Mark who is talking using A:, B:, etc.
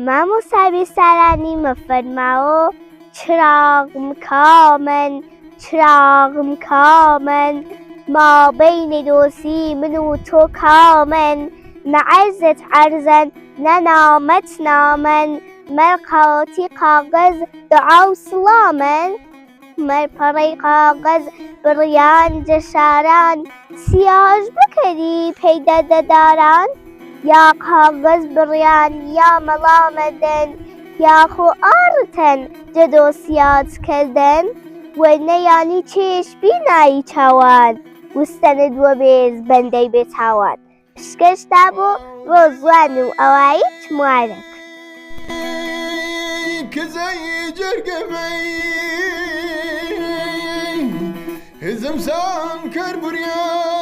A: مامۆستا سارانی مەفەرماوە چراغم کامن چراغم کامن ما بین دۆستی من و تۆ کامن نەعەرزت عەرزەن نەنامەت نامەن مەرقەڵەتی قاغەز دوعا و سڵامن مەرپەڕەی قاغەز بڕیان جەشاران سیاژ بکەری پەیدا دەداران یا قاغەز بڕیان یا مەڵامەدەن یاخۆ ئاڕتەن جەدۆ سیاج کردن وەرنەیانی چێش بینایی چاوان وستەنت وەبێز بەندەی بێتاوان پشکەشتا بۆ ڕۆزوان و ئەوایت موارەک
B: کەزای جەرگەمەی هزم سام کەر بوریان